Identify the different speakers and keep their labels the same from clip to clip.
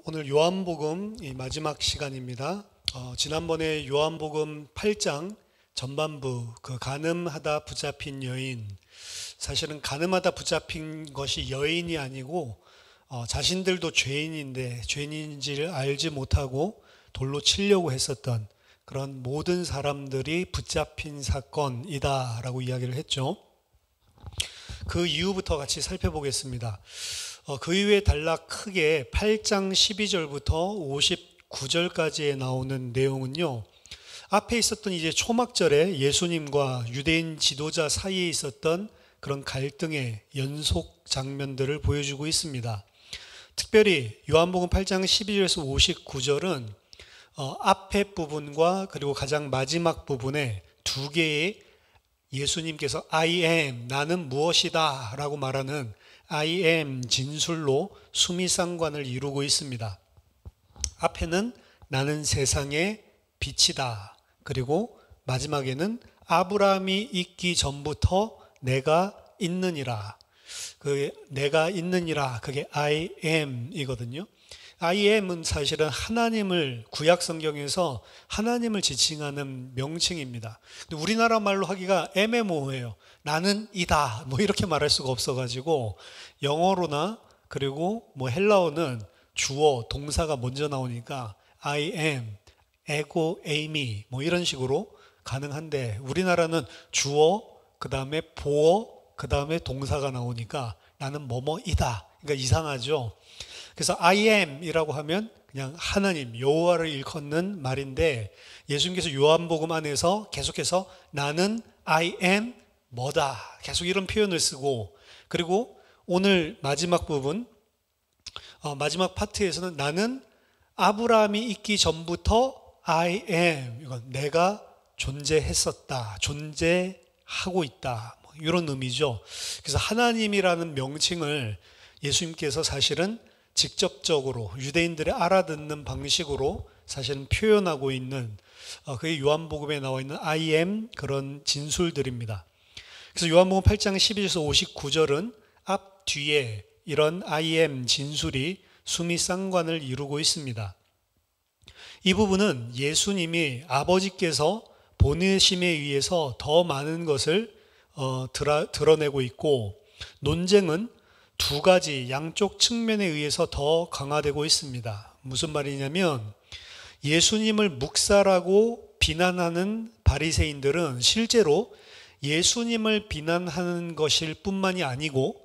Speaker 1: 오늘 요한복음 이 마지막 시간입니다. 지난번에 요한복음 8장 전반부 그 가늠하다 붙잡힌 여인, 사실은 가늠하다 붙잡힌 것이 여인이 아니고 자신들도 죄인인데 죄인인지를 알지 못하고 돌로 치려고 했었던 그런 모든 사람들이 붙잡힌 사건이다라고 이야기를 했죠. 그 이유부터 같이 살펴보겠습니다. 그 이후에 단락 크게 8장 12절부터 59절까지에 나오는 내용은요, 앞에 있었던 이제 초막절에 예수님과 유대인 지도자 사이에 있었던 그런 갈등의 연속 장면들을 보여주고 있습니다. 특별히 요한복음 8장 12절에서 59절은 앞에 부분과 그리고 가장 마지막 부분에 두 개의 예수님께서 I am, 나는 무엇이다 라고 말하는 I am 진술로 수미상관을 이루고 있습니다. 앞에는 나는 세상의 빛이다. 그리고 마지막에는 아브라함이 있기 전부터 내가 있느니라. 그 내가 있느니라, 그게 I am 이거든요. I am은 사실은 하나님을, 구약 성경에서 하나님을 지칭하는 명칭입니다. 근데 우리나라 말로 하기가 애매모호해요. 나는 이다, 뭐 이렇게 말할 수가 없어가지고 영어로나 그리고 뭐 헬라어는 주어, 동사가 먼저 나오니까 I am, 에고, 에이미 뭐 이런 식으로 가능한데, 우리나라는 주어, 그 다음에 보어, 그 다음에 동사가 나오니까 나는 뭐뭐이다. 그러니까 이상하죠. 그래서 I am 이라고 하면 그냥 하나님, 여호와를 일컫는 말인데, 예수님께서 요한복음 안에서 계속해서 나는 I am 뭐다, 계속 이런 표현을 쓰고, 그리고 오늘 마지막 부분, 마지막 파트에서는 나는 아브라함이 있기 전부터 I am, 이건 내가 존재했었다, 존재하고 있다, 뭐 이런 의미죠. 그래서 하나님이라는 명칭을 예수님께서 사실은 직접적으로 유대인들이 알아듣는 방식으로 사실은 표현하고 있는, 그게 요한복음에 나와 있는 I am 그런 진술들입니다. 그래서 요한복음 8장 12절에서 59절은 앞 뒤에 이런 I am 진술이 수미상관을 이루고 있습니다. 이 부분은 예수님이 아버지께서 보내심에 의해서 더 많은 것을 드러내고 있고, 논쟁은 두 가지 양쪽 측면에 의해서 더 강화되고 있습니다. 무슨 말이냐면, 예수님을 묵살하고 비난하는 바리새인들은 실제로 예수님을 비난하는 것일 뿐만이 아니고,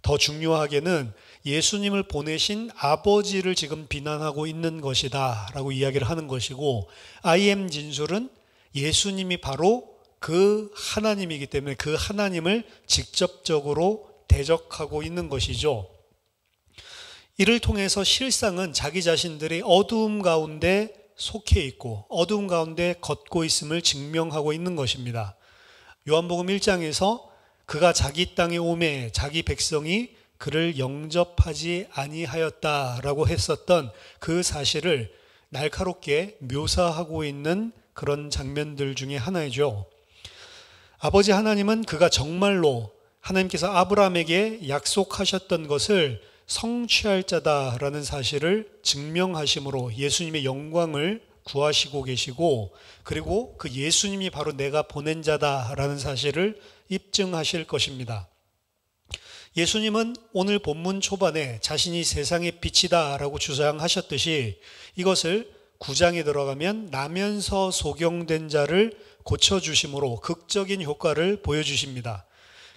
Speaker 1: 더 중요하게는 예수님을 보내신 아버지를 지금 비난하고 있는 것이다 라고 이야기를 하는 것이고, I am 진술은 예수님이 바로 그 하나님이기 때문에 그 하나님을 직접적으로 대적하고 있는 것이죠. 이를 통해서 실상은 자기 자신들이 어두움 가운데 속해 있고 어두움 가운데 걷고 있음을 증명하고 있는 것입니다. 요한복음 1장에서 그가 자기 땅에 오매 자기 백성이 그를 영접하지 아니하였다라고 했었던 그 사실을 날카롭게 묘사하고 있는 그런 장면들 중에 하나이죠. 아버지 하나님은 그가 정말로 하나님께서 아브라함에게 약속하셨던 것을 성취할 자다라는 사실을 증명하심으로 예수님의 영광을 구하시고 계시고, 그리고 그 예수님이 바로 내가 보낸 자다라는 사실을 입증하실 것입니다. 예수님은 오늘 본문 초반에 자신이 세상의 빛이다 라고 주장하셨듯이 이것을 9장에 들어가면 나면서 소경된 자를 고쳐주심으로 극적인 효과를 보여주십니다.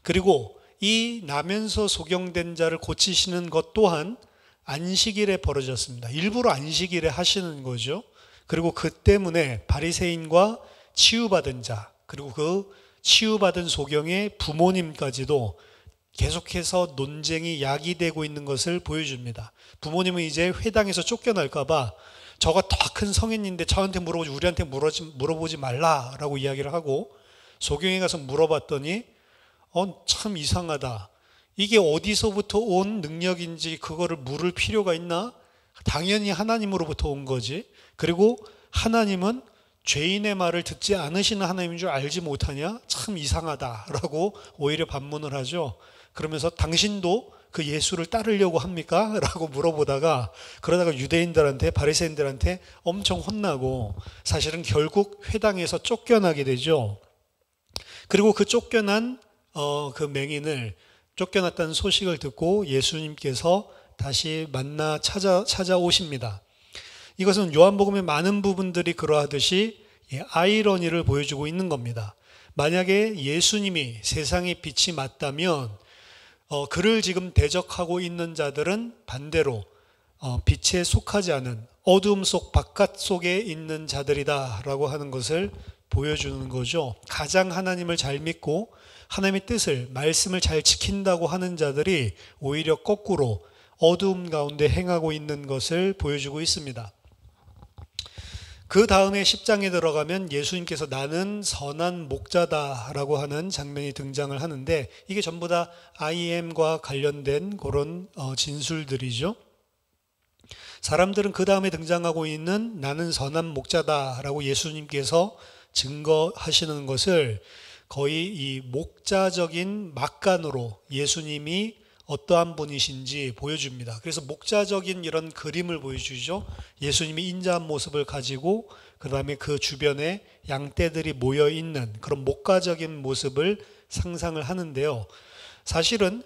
Speaker 1: 그리고 이 나면서 소경된 자를 고치시는 것 또한 안식일에 벌어졌습니다. 일부러 안식일에 하시는 거죠. 그리고 그 때문에 바리새인과 치유받은 자, 그리고 그 치유받은 소경의 부모님까지도 계속해서 논쟁이 야기되고 있는 것을 보여줍니다. 부모님은 이제 회당에서 쫓겨날까 봐 저가 더 큰 성인인데 저한테 물어보지, 우리한테 물어보지 말라라고 이야기를 하고, 소경에 가서 물어봤더니 참 이상하다, 이게 어디서부터 온 능력인지 그거를 물을 필요가 있나? 당연히 하나님으로부터 온 거지. 그리고 하나님은 죄인의 말을 듣지 않으시는 하나님인 줄 알지 못하냐? 참 이상하다라고 오히려 반문을 하죠. 그러면서 당신도 그 예수를 따르려고 합니까? 라고 물어보다가 그러다가 유대인들한테 바리새인들한테 엄청 혼나고 사실은 결국 회당에서 쫓겨나게 되죠. 그리고 그 쫓겨난 그 맹인을 쫓겨났다는 소식을 듣고 예수님께서 다시 만나 찾아오십니다. 이것은 요한복음의 많은 부분들이 그러하듯이 아이러니를 보여주고 있는 겁니다. 만약에 예수님이 세상의 빛이 맞다면 그를 지금 대적하고 있는 자들은 반대로 빛에 속하지 않은 어둠 속 바깥 속에 있는 자들이다라고 하는 것을 보여주는 거죠. 가장 하나님을 잘 믿고 하나님의 뜻을, 말씀을 잘 지킨다고 하는 자들이 오히려 거꾸로 어두움 가운데 행하고 있는 것을 보여주고 있습니다. 그 다음에 10장에 들어가면 예수님께서 나는 선한 목자다라고 하는 장면이 등장을 하는데 이게 전부 다 IM과 관련된 그런 진술들이죠. 사람들은 그 다음에 등장하고 있는 나는 선한 목자다라고 예수님께서 증거하시는 것을 거의 이 목자적인 막간으로 예수님이 어떠한 분이신지 보여줍니다. 그래서 목자적인 이런 그림을 보여주죠. 예수님이 인자한 모습을 가지고 그 다음에 그 주변에 양떼들이 모여 있는 그런 목가적인 모습을 상상을 하는데요. 사실은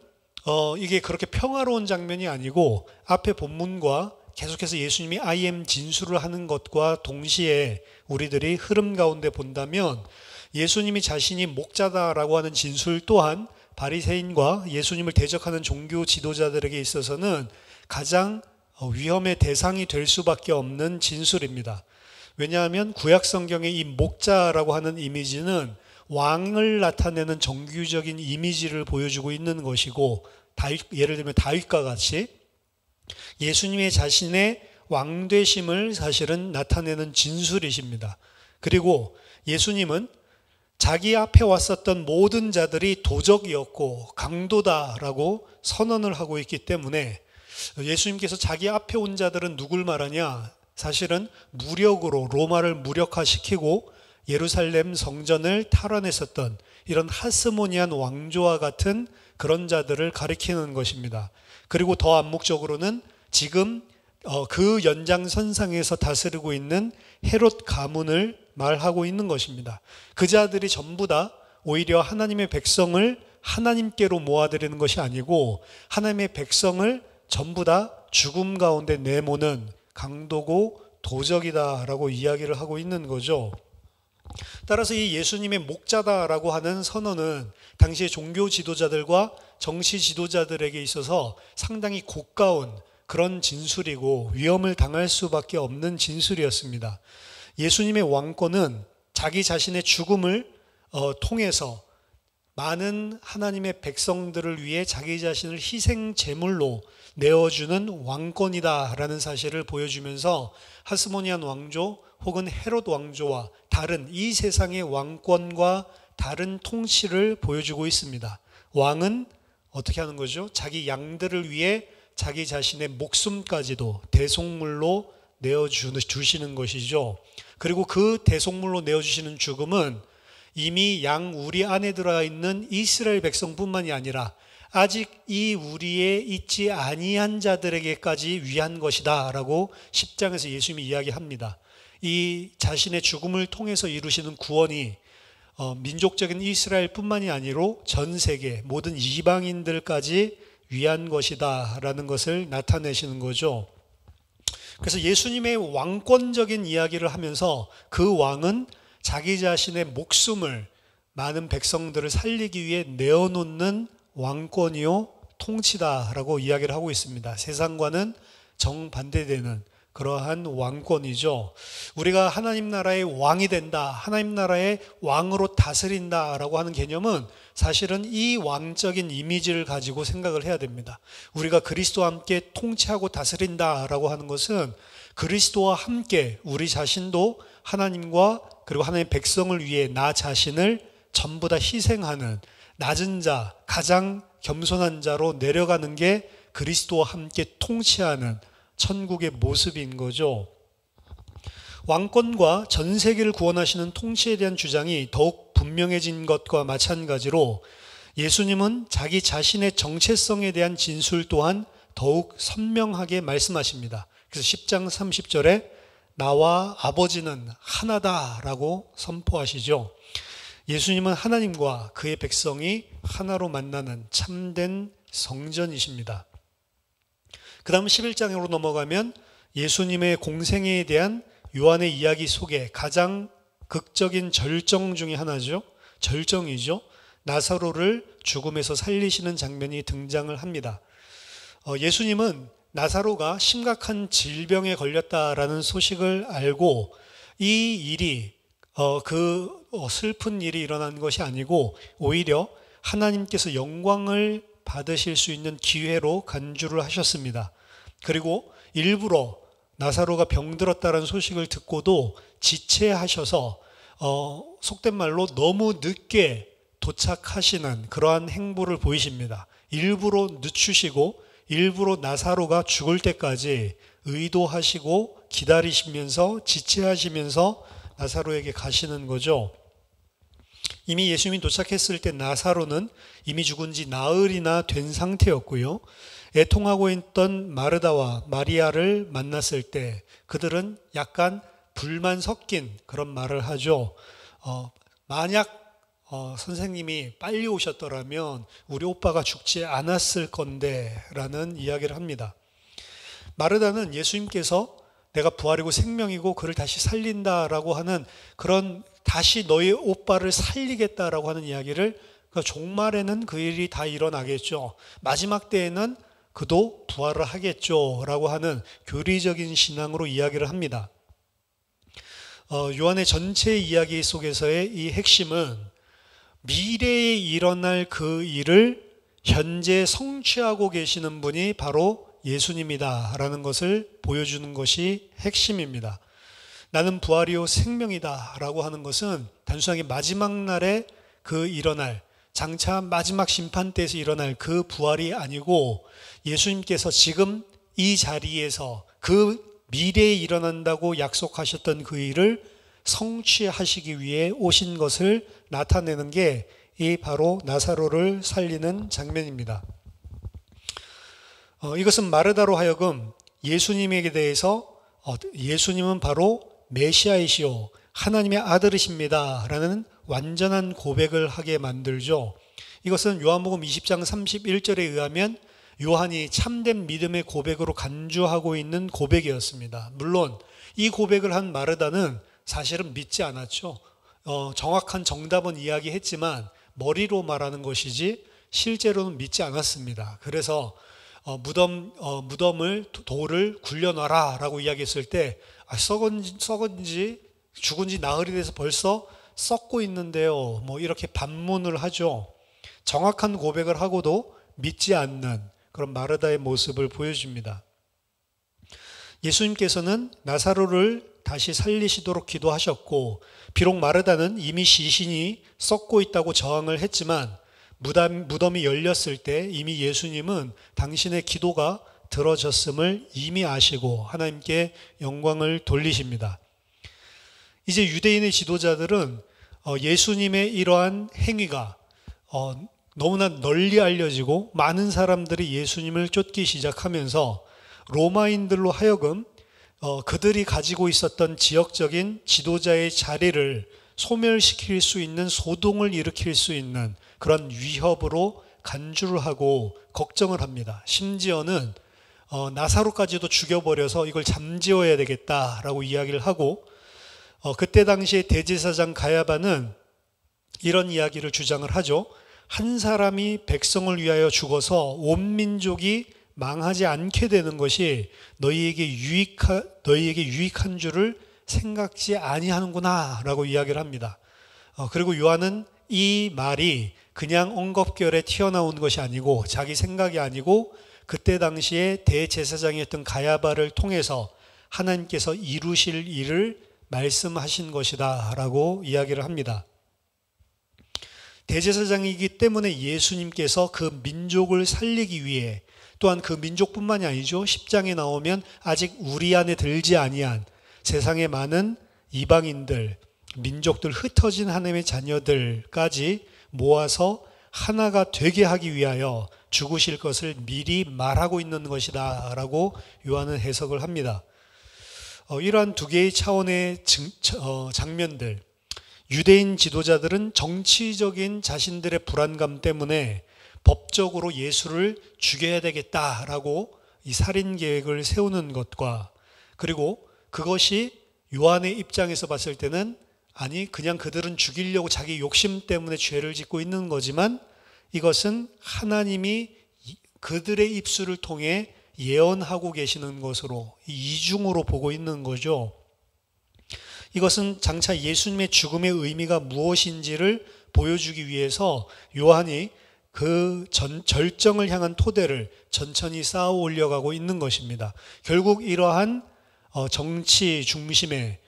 Speaker 1: 이게 그렇게 평화로운 장면이 아니고 앞에 본문과 계속해서 예수님이 I am 진술을 하는 것과 동시에 우리들이 흐름 가운데 본다면 예수님이 자신이 목자다라고 하는 진술 또한 바리새인과 예수님을 대적하는 종교 지도자들에게 있어서는 가장 위험의 대상이 될 수밖에 없는 진술입니다. 왜냐하면 구약 성경의 이 목자라고 하는 이미지는 왕을 나타내는 정규적인 이미지를 보여주고 있는 것이고 예를 들면 다윗과 같이 예수님의 자신의 왕되심을 사실은 나타내는 진술이십니다. 그리고 예수님은 자기 앞에 왔었던 모든 자들이 도적이었고 강도다라고 선언을 하고 있기 때문에 예수님께서 자기 앞에 온 자들은 누굴 말하냐? 사실은 무력으로 로마를 무력화시키고 예루살렘 성전을 탈환했었던 이런 하스모니안 왕조와 같은 그런 자들을 가리키는 것입니다. 그리고 더 암묵적으로는 지금 그 연장선상에서 다스리고 있는 헤롯 가문을 말하고 있는 것입니다. 그 자들이 전부 다 오히려 하나님의 백성을 하나님께로 모아드리는 것이 아니고 하나님의 백성을 전부 다 죽음 가운데 내모는 강도고 도적이다라고 이야기를 하고 있는 거죠. 따라서 이 예수님의 목자다라고 하는 선언은 당시의 종교 지도자들과 정치 지도자들에게 있어서 상당히 고가운 그런 진술이고 위험을 당할 수밖에 없는 진술이었습니다. 예수님의 왕권은 자기 자신의 죽음을 통해서 많은 하나님의 백성들을 위해 자기 자신을 희생 제물로 내어주는 왕권이다라는 사실을 보여주면서 하스모니안 왕조 혹은 헤롯 왕조와 다른 이 세상의 왕권과 다른 통치를 보여주고 있습니다. 왕은 어떻게 하는 거죠? 자기 양들을 위해 자기 자신의 목숨까지도 대속물로 내어주시는 것이죠. 그리고 그 대속물로 내어주시는 죽음은 이미 양 우리 안에 들어있는 이스라엘 백성뿐만이 아니라 아직 이 우리에 있지 아니한 자들에게까지 위한 것이다 라고 10장에서 예수님이 이야기합니다. 이 자신의 죽음을 통해서 이루시는 구원이 민족적인 이스라엘뿐만이 아니라 전 세계 모든 이방인들까지 위한 것이다 라는 것을 나타내시는 거죠. 그래서 예수님의 왕권적인 이야기를 하면서 그 왕은 자기 자신의 목숨을 많은 백성들을 살리기 위해 내어놓는 왕권이요 통치다라고 이야기를 하고 있습니다. 세상과는 정반대되는 그러한 왕권이죠. 우리가 하나님 나라의 왕이 된다, 하나님 나라의 왕으로 다스린다라고 하는 개념은 사실은 이 왕적인 이미지를 가지고 생각을 해야 됩니다. 우리가 그리스도와 함께 통치하고 다스린다라고 하는 것은 그리스도와 함께 우리 자신도 하나님과 그리고 하나님의 백성을 위해 나 자신을 전부 다 희생하는 낮은 자, 가장 겸손한 자로 내려가는 게 그리스도와 함께 통치하는 천국의 모습인 거죠. 왕권과 전 세계를 구원하시는 통치에 대한 주장이 더욱 분명해진 것과 마찬가지로 예수님은 자기 자신의 정체성에 대한 진술 또한 더욱 선명하게 말씀하십니다. 그래서 10장 30절에 나와 아버지는 하나다라고 선포하시죠. 예수님은 하나님과 그의 백성이 하나로 만나는 참된 성전이십니다. 그 다음 11장으로 넘어가면 예수님의 공생애에 대한 요한의 이야기 속에 가장 극적인 절정 중에 하나죠. 절정이죠. 나사로를 죽음에서 살리시는 장면이 등장을 합니다. 예수님은 나사로가 심각한 질병에 걸렸다라는 소식을 알고 이 일이 슬픈 일이 일어난 것이 아니고 오히려 하나님께서 영광을 받으실 수 있는 기회로 간주를 하셨습니다. 그리고 일부러 나사로가 병들었다는 소식을 듣고도 지체하셔서 속된 말로 너무 늦게 도착하시는 그러한 행보를 보이십니다. 일부러 늦추시고 일부러 나사로가 죽을 때까지 의도하시고 기다리시면서 지체하시면서 나사로에게 가시는 거죠. 이미 예수님이 도착했을 때 나사로는 이미 죽은 지 나흘이나 된 상태였고요. 애통하고 있던 마르다와 마리아를 만났을 때 그들은 약간 불만 섞인 그런 말을 하죠. 만약 선생님이 빨리 오셨더라면 우리 오빠가 죽지 않았을 건데 라는 이야기를 합니다. 마르다는 예수님께서 내가 부활이고 생명이고 그를 다시 살린다라고 하는 그런 다시 너희 오빠를 살리겠다라고 하는 이야기를 종말에는 그 일이 다 일어나겠죠. 마지막 때에는 그도 부활을 하겠죠 라고 하는 교리적인 신앙으로 이야기를 합니다. 요한의 전체 이야기 속에서의 이 핵심은 미래에 일어날 그 일을 현재 성취하고 계시는 분이 바로 예수님이다 라는 것을 보여주는 것이 핵심입니다. 나는 부활이요 생명이다 라고 하는 것은 단순하게 마지막 날에 그 일어날 장차 마지막 심판대에서 일어날 그 부활이 아니고 예수님께서 지금 이 자리에서 그 미래에 일어난다고 약속하셨던 그 일을 성취하시기 위해 오신 것을 나타내는 게 이 바로 나사로를 살리는 장면입니다. 이것은 마르다로 하여금 예수님에게 대해서 예수님은 바로 메시아이시오 하나님의 아들이십니다 라는 완전한 고백을 하게 만들죠. 이것은 요한복음 20장 31절에 의하면 요한이 참된 믿음의 고백으로 간주하고 있는 고백이었습니다. 물론 이 고백을 한 마르다는 사실은 믿지 않았죠. 정확한 정답은 이야기했지만 머리로 말하는 것이지 실제로는 믿지 않았습니다. 그래서 무덤을 돌을 굴려놔라 라고 이야기했을 때 썩은지 죽은지 나흘이 돼서 벌써 썩고 있는데요 뭐 이렇게 반문을 하죠. 정확한 고백을 하고도 믿지 않는 그런 마르다의 모습을 보여줍니다. 예수님께서는 나사로를 다시 살리시도록 기도하셨고 비록 마르다는 이미 시신이 썩고 있다고 저항을 했지만 무덤이 열렸을 때 이미 예수님은 당신의 기도가 들어졌음을 이미 아시고 하나님께 영광을 돌리십니다. 이제 유대인의 지도자들은 예수님의 이러한 행위가 너무나 널리 알려지고 많은 사람들이 예수님을 쫓기 시작하면서 로마인들로 하여금 그들이 가지고 있었던 지역적인 지도자의 자리를 소멸시킬 수 있는 소동을 일으킬 수 있는 그런 위협으로 간주를 하고 걱정을 합니다. 심지어는 나사로까지도 죽여버려서 이걸 잠재워야 되겠다라고 이야기를 하고 그때 당시에 대제사장 가야바는 이런 이야기를 주장을 하죠. 한 사람이 백성을 위하여 죽어서 온 민족이 망하지 않게 되는 것이 너희에게 유익한 줄을 생각지 아니하는구나 라고 이야기를 합니다. 그리고 요한은 이 말이 그냥 엉겁결에 튀어나온 것이 아니고 자기 생각이 아니고 그때 당시에 대제사장이었던 가야바를 통해서 하나님께서 이루실 일을 말씀하신 것이다 라고 이야기를 합니다. 대제사장이기 때문에 예수님께서 그 민족을 살리기 위해 또한 그 민족뿐만이 아니죠. 10장에 나오면 아직 우리 안에 들지 아니한 세상의 많은 이방인들, 민족들, 흩어진 하나님의 자녀들까지 모아서 하나가 되게 하기 위하여 죽으실 것을 미리 말하고 있는 것이다 라고 요한은 해석을 합니다. 이러한 두 개의 차원의 장면들, 유대인 지도자들은 정치적인 자신들의 불안감 때문에 법적으로 예수를 죽여야 되겠다라고 이 살인 계획을 세우는 것과, 그리고 그것이 요한의 입장에서 봤을 때는 아니 그냥 그들은 죽이려고 자기 욕심 때문에 죄를 짓고 있는 거지만 이것은 하나님이 그들의 입술을 통해 예언하고 계시는 것으로 이중으로 보고 있는 거죠. 이것은 장차 예수님의 죽음의 의미가 무엇인지를 보여주기 위해서 요한이 그 절정을 향한 토대를 천천히 쌓아 올려가고 있는 것입니다. 결국 이러한 정치 중심의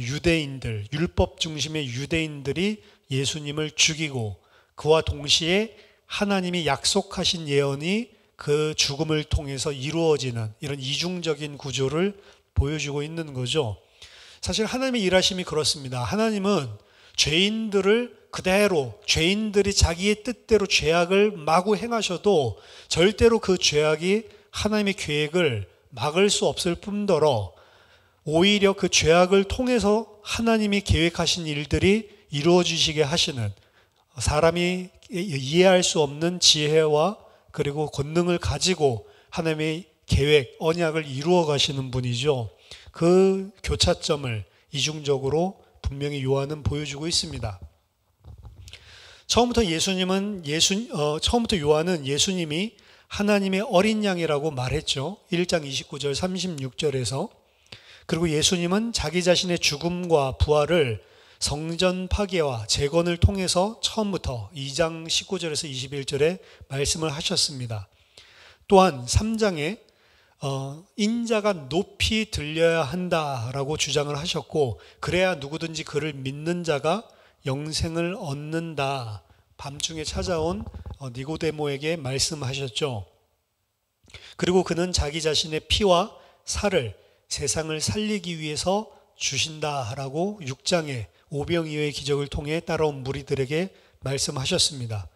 Speaker 1: 유대인들, 율법 중심의 유대인들이 예수님을 죽이고 그와 동시에 하나님이 약속하신 예언이 그 죽음을 통해서 이루어지는 이런 이중적인 구조를 보여주고 있는 거죠. 사실 하나님의 일하심이 그렇습니다. 하나님은 죄인들을 그대로, 죄인들이 자기의 뜻대로 죄악을 마구 행하셔도 절대로 그 죄악이 하나님의 계획을 막을 수 없을 뿐더러 오히려 그 죄악을 통해서 하나님이 계획하신 일들이 이루어지시게 하시는, 사람이 이해할 수 없는 지혜와 그리고 권능을 가지고 하나님의 계획, 언약을 이루어 가시는 분이죠. 그 교차점을 이중적으로 분명히 요한은 보여주고 있습니다. 처음부터 요한은 예수님이 하나님의 어린 양이라고 말했죠. 1장 29절 36절에서. 그리고 예수님은 자기 자신의 죽음과 부활을 성전 파괴와 재건을 통해서 처음부터 2장 19절에서 21절에 말씀을 하셨습니다. 또한 3장에 인자가 높이 들려야 한다라고 주장을 하셨고, 그래야 누구든지 그를 믿는 자가 영생을 얻는다. 밤중에 찾아온 니고데모에게 말씀하셨죠. 그리고 그는 자기 자신의 피와 살을 세상을 살리기 위해서 주신다라고 6장에 오병이어의 기적을 통해 따라온 무리들에게 말씀하셨습니다.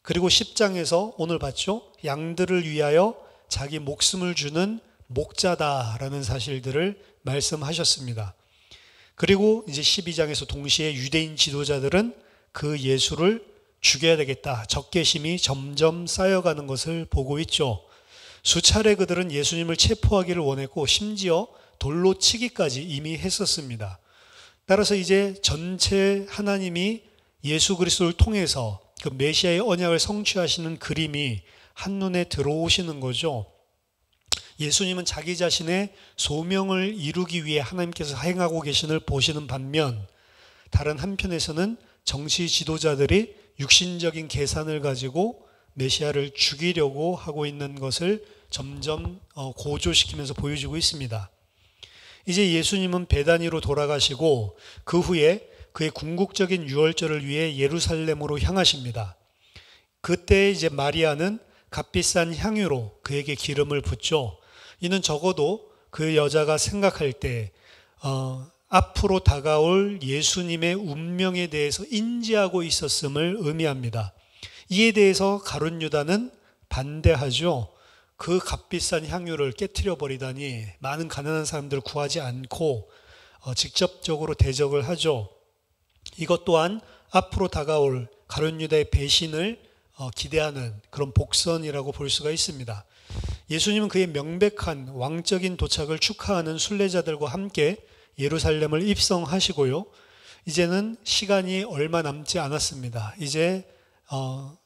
Speaker 1: 그리고 10장에서 오늘 봤죠? 양들을 위하여 자기 목숨을 주는 목자다라는 사실들을 말씀하셨습니다. 그리고 이제 12장에서 동시에 유대인 지도자들은 그 예수를 죽여야 되겠다, 적개심이 점점 쌓여가는 것을 보고 있죠. 수차례 그들은 예수님을 체포하기를 원했고 심지어 돌로 치기까지 이미 했었습니다. 따라서 이제 전체 하나님이 예수 그리스도를 통해서 그 메시아의 언약을 성취하시는 그림이 한눈에 들어오시는 거죠. 예수님은 자기 자신의 소명을 이루기 위해 하나님께서 행하고 계신을 보시는 반면, 다른 한편에서는 정치 지도자들이 육신적인 계산을 가지고 메시아를 죽이려고 하고 있는 것을 점점 고조시키면서 보여주고 있습니다. 이제 예수님은 베다니로 돌아가시고 그 후에 그의 궁극적인 유월절을 위해 예루살렘으로 향하십니다. 그때 이제 마리아는 값비싼 향유로 그에게 기름을 붓죠. 이는 적어도 그 여자가 생각할 때 앞으로 다가올 예수님의 운명에 대해서 인지하고 있었음을 의미합니다. 이에 대해서 가룟 유다는 반대하죠. 그 값비싼 향유를 깨트려 버리다니, 많은 가난한 사람들을 구하지 않고 직접적으로 대적을 하죠. 이것 또한 앞으로 다가올 가룟 유다의 배신을 기대하는 그런 복선이라고 볼 수가 있습니다. 예수님은 그의 명백한 왕적인 도착을 축하하는 순례자들과 함께 예루살렘을 입성하시고요. 이제는 시간이 얼마 남지 않았습니다. 이제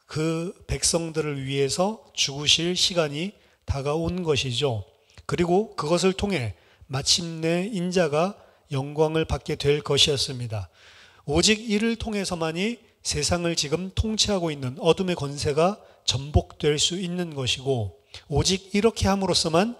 Speaker 1: 그 백성들을 위해서 죽으실 시간이 다가온 것이죠. 그리고 그것을 통해 마침내 인자가 영광을 받게 될 것이었습니다. 오직 이를 통해서만이 세상을 지금 통치하고 있는 어둠의 권세가 전복될 수 있는 것이고, 오직 이렇게 함으로써만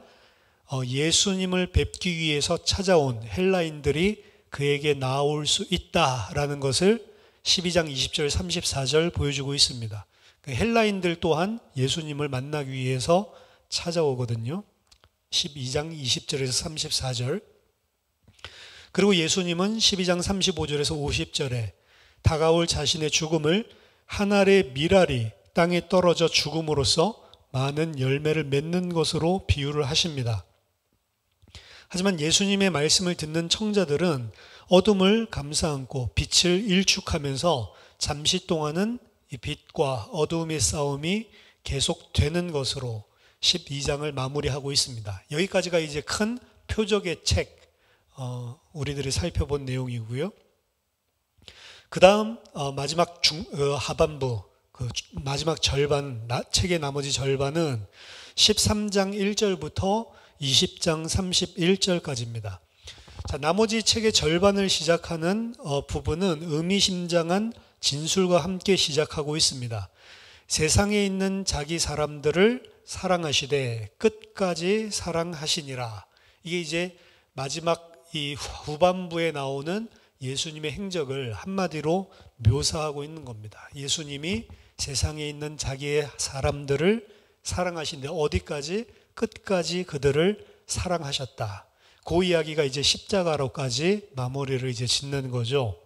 Speaker 1: 예수님을 뵙기 위해서 찾아온 헬라인들이 그에게 나올 수 있다라는 것을 12장 20절 34절 보여주고 있습니다. 헬라인들 또한 예수님을 만나기 위해서 찾아오거든요. 12장 20절에서 34절. 그리고 예수님은 12장 35절에서 50절에 다가올 자신의 죽음을 한 알의 밀알이 땅에 떨어져 죽음으로써 많은 열매를 맺는 것으로 비유를 하십니다. 하지만 예수님의 말씀을 듣는 청자들은 어둠을 감싸안고 빛을 일축하면서 잠시 동안은 이 빛과 어둠의 싸움이 계속되는 것으로 12장을 마무리하고 있습니다. 여기까지가 이제 큰 표적의 책, 우리들이 살펴본 내용이고요. 그 다음 마지막 하반부, 마지막 절반, 책의 나머지 절반은 13장 1절부터 20장 31절까지입니다. 자, 나머지 책의 절반을 시작하는 부분은 의미심장한 진술과 함께 시작하고 있습니다. 세상에 있는 자기 사람들을 사랑하시되 끝까지 사랑하시니라. 이게 이제 마지막 이 후반부에 나오는 예수님의 행적을 한마디로 묘사하고 있는 겁니다. 예수님이 세상에 있는 자기의 사람들을 사랑하신데 어디까지? 끝까지 그들을 사랑하셨다. 그 이야기가 이제 십자가로까지 마무리를 이제 짓는 거죠.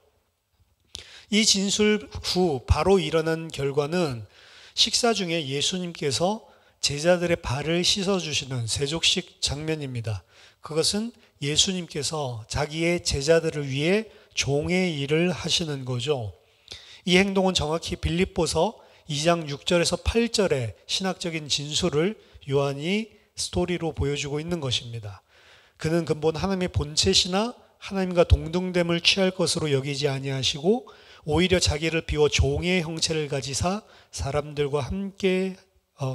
Speaker 1: 이 진술 후 바로 일어난 결과는 식사 중에 예수님께서 제자들의 발을 씻어주시는 세족식 장면입니다. 그것은 예수님께서 자기의 제자들을 위해 종의 일을 하시는 거죠. 이 행동은 정확히 빌립보서 2장 6절에서 8절의 신학적인 진술을 요한이 스토리로 보여주고 있는 것입니다. 그는 근본 하나님의 본체시나 하나님과 동등됨을 취할 것으로 여기지 아니하시고 오히려 자기를 비워 종의 형체를 가지사 사람들과 함께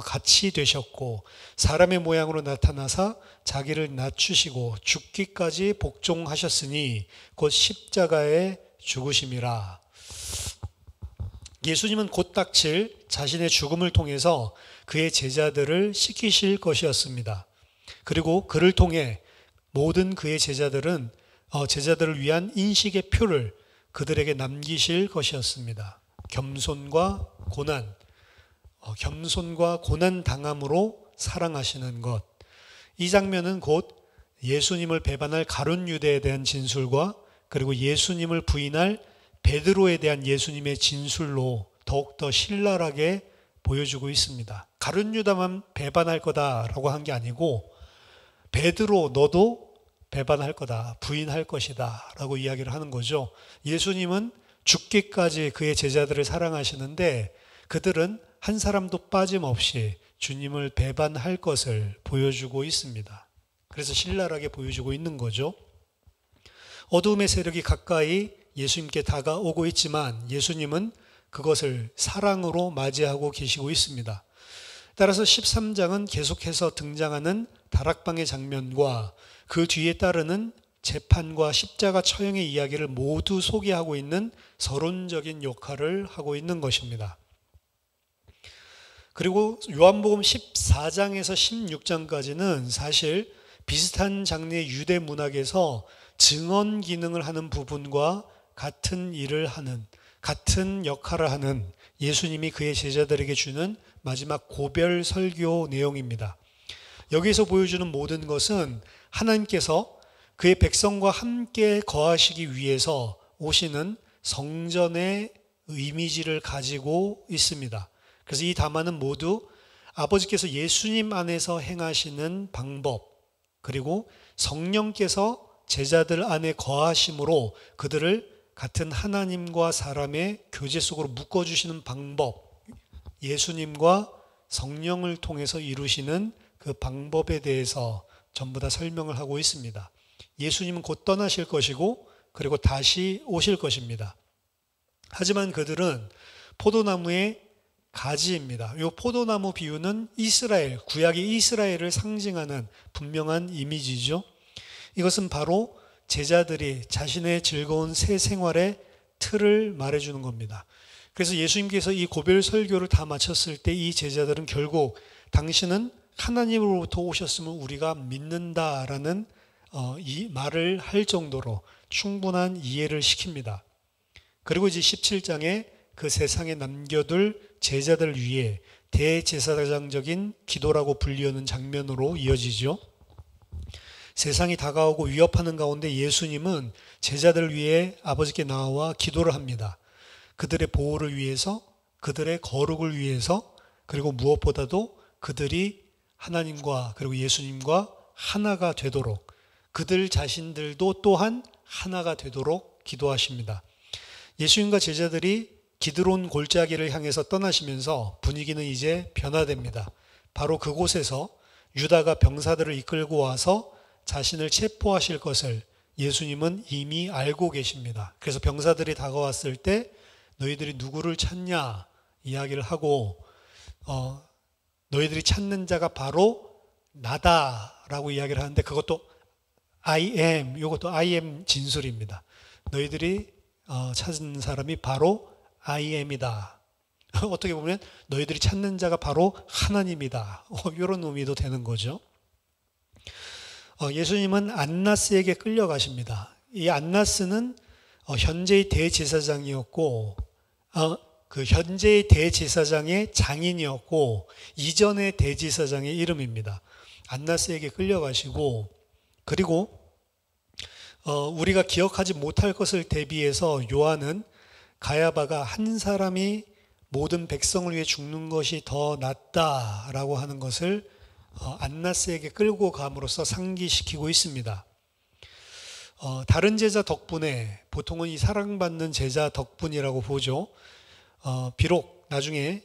Speaker 1: 같이 되셨고 사람의 모양으로 나타나사 자기를 낮추시고 죽기까지 복종하셨으니 곧 십자가에 죽으심이라. 예수님은 곧 닥칠 자신의 죽음을 통해서 그의 제자들을 씻기실 것이었습니다. 그리고 그를 통해 모든 그의 제자들을 위한 인식의 표를 그들에게 남기실 것이었습니다. 겸손과 고난 당함으로 사랑하시는 것. 이 장면은 곧 예수님을 배반할 가룟 유대에 대한 진술과 그리고 예수님을 부인할 베드로에 대한 예수님의 진술로 더욱더 신랄하게 보여주고 있습니다. 가룟 유다만 배반할 거다라고 한 게 아니고 베드로 너도 배반할 거다, 부인할 것이다 라고 이야기를 하는 거죠. 예수님은 죽기까지 그의 제자들을 사랑하시는데 그들은 한 사람도 빠짐없이 주님을 배반할 것을 보여주고 있습니다. 그래서 신랄하게 보여주고 있는 거죠. 어두움의 세력이 가까이 예수님께 다가오고 있지만 예수님은 그것을 사랑으로 맞이하고 계시고 있습니다. 따라서 13장은 계속해서 등장하는 다락방의 장면과 그 뒤에 따르는 재판과 십자가 처형의 이야기를 모두 소개하고 있는 서론적인 역할을 하고 있는 것입니다. 그리고 요한복음 14장에서 16장까지는 사실 비슷한 장르의 유대 문학에서 증언 기능을 하는 부분과 같은 일을 하는, 같은 역할을 하는 예수님이 그의 제자들에게 주는 마지막 고별 설교 내용입니다. 여기서 보여주는 모든 것은 하나님께서 그의 백성과 함께 거하시기 위해서 오시는 성전의 이미지를 가지고 있습니다. 그래서 이 담화는 모두 아버지께서 예수님 안에서 행하시는 방법, 그리고 성령께서 제자들 안에 거하심으로 그들을 같은 하나님과 사람의 교제 속으로 묶어주시는 방법, 예수님과 성령을 통해서 이루시는 그 방법에 대해서 전부 다 설명을 하고 있습니다. 예수님은 곧 떠나실 것이고 그리고 다시 오실 것입니다. 하지만 그들은 포도나무의 가지입니다. 이 포도나무 비유는 이스라엘, 구약의 이스라엘을 상징하는 분명한 이미지죠. 이것은 바로 제자들이 자신의 즐거운 새 생활의 틀을 말해주는 겁니다. 그래서 예수님께서 이 고별 설교를 다 마쳤을 때 이 제자들은 결국 당신은 하나님으로부터 오셨음을 우리가 믿는다라는 이 말을 할 정도로 충분한 이해를 시킵니다. 그리고 이제 17장에 그 세상에 남겨둘 제자들 위해 대제사장적인 기도라고 불리우는 장면으로 이어지죠. 세상이 다가오고 위협하는 가운데 예수님은 제자들을 위해 아버지께 나와 기도를 합니다. 그들의 보호를 위해서 그들의 거룩을 위해서, 그리고 무엇보다도 그들이 하나님과 그리고 예수님과 하나가 되도록, 그들 자신들도 또한 하나가 되도록 기도하십니다. 예수님과 제자들이 기드론 골짜기를 향해서 떠나시면서 분위기는 이제 변화됩니다. 바로 그곳에서 유다가 병사들을 이끌고 와서 자신을 체포하실 것을 예수님은 이미 알고 계십니다. 그래서 병사들이 다가왔을 때 너희들이 누구를 찾냐 이야기를 하고 너희들이 찾는 자가 바로 나다라고 이야기를 하는데, 그것도 I am, 이것도 I am 진술입니다. 너희들이 찾는 사람이 바로 I am이다. 어떻게 보면 너희들이 찾는 자가 바로 하나님이다. 이런 의미도 되는 거죠. 예수님은 안나스에게 끌려가십니다. 이 안나스는 현재의 대제사장이었고, 그 현재의 대제사장의 장인이었고 이전의 대제사장의 이름입니다. 안나스에게 끌려가시고, 그리고 우리가 기억하지 못할 것을 대비해서 요한은 가야바가 한 사람이 모든 백성을 위해 죽는 것이 더 낫다라고 하는 것을 안나스에게 끌고 감으로써 상기시키고 있습니다. 다른 제자 덕분에, 보통은 이 사랑받는 제자 덕분이라고 보죠. 비록 나중에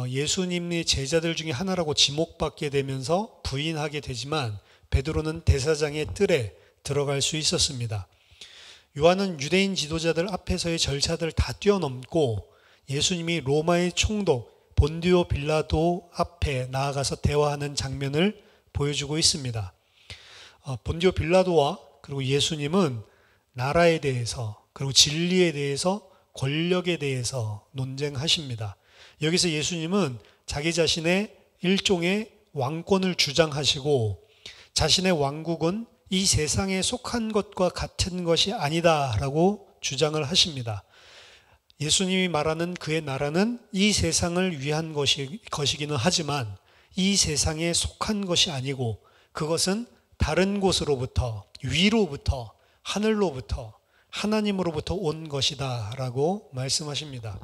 Speaker 1: 예수님의 제자들 중에 하나라고 지목받게 되면서 부인하게 되지만 베드로는 대사장의 뜰에 들어갈 수 있었습니다. 요한은 유대인 지도자들 앞에서의 절차들을 다 뛰어넘고 예수님이 로마의 총독 본디오 빌라도 앞에 나아가서 대화하는 장면을 보여주고 있습니다. 본디오 빌라도와 그리고 예수님은 나라에 대해서, 그리고 진리에 대해서, 권력에 대해서 논쟁하십니다. 여기서 예수님은 자기 자신의 일종의 왕권을 주장하시고 자신의 왕국은 이 세상에 속한 것과 같은 것이 아니다라고 주장을 하십니다. 예수님이 말하는 그의 나라는 이 세상을 위한 것이기는 하지만 이 세상에 속한 것이 아니고 그것은 다른 곳으로부터, 위로부터, 하늘로부터, 하나님으로부터 온 것이다 라고 말씀하십니다.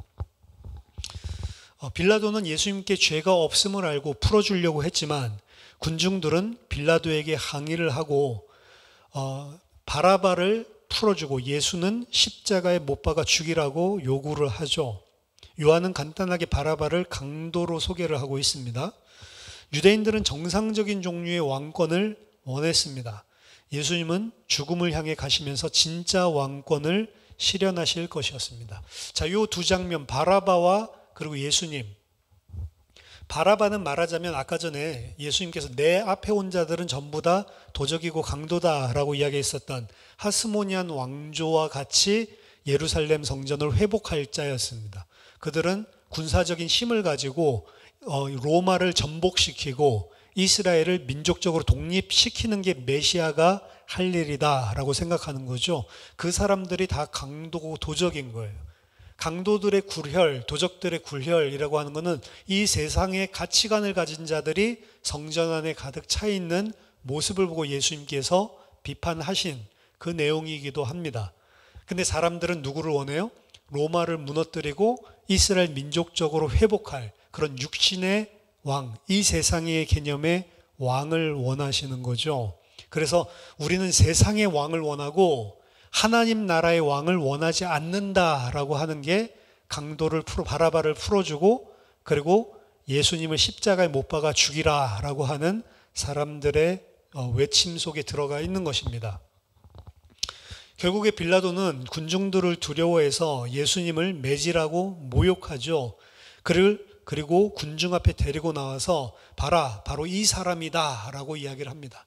Speaker 1: 빌라도는 예수님께 죄가 없음을 알고 풀어주려고 했지만 군중들은 빌라도에게 항의를 하고 바라바를 풀어주고 예수는 십자가에 못 박아 죽이라고 요구를 하죠. 요한은 간단하게 바라바를 강도로 소개를 하고 있습니다. 유대인들은 정상적인 종류의 왕권을 원했습니다. 예수님은 죽음을 향해 가시면서 진짜 왕권을 실현하실 것이었습니다. 자, 이 두 장면, 바라바와 그리고 예수님. 바라바는 말하자면 아까 전에 예수님께서 내 앞에 온 자들은 전부 다 도적이고 강도다라고 이야기했었던 하스모니안 왕조와 같이 예루살렘 성전을 회복할 자였습니다. 그들은 군사적인 힘을 가지고 로마를 전복시키고 이스라엘을 민족적으로 독립시키는 게 메시아가 할 일이다라고 생각하는 거죠. 그 사람들이 다 강도고 도적인 거예요. 강도들의 굴혈, 도적들의 굴혈이라고 하는 것은 이 세상의 가치관을 가진 자들이 성전 안에 가득 차 있는 모습을 보고 예수님께서 비판하신 그 내용이기도 합니다. 근데 사람들은 누구를 원해요? 로마를 무너뜨리고 이스라엘 민족적으로 회복할 그런 육신의 왕, 이 세상의 개념의 왕을 원하시는 거죠. 그래서 우리는 세상의 왕을 원하고 하나님 나라의 왕을 원하지 않는다라고 하는 게 강도를 바라바를 풀어주고 그리고 예수님을 십자가에 못 박아 죽이라라고 하는 사람들의 외침 속에 들어가 있는 것입니다. 결국에 빌라도는 군중들을 두려워해서 예수님을 매질하고 모욕하죠. 그리고 군중 앞에 데리고 나와서 봐라, 바로 이 사람이다 라고 이야기를 합니다.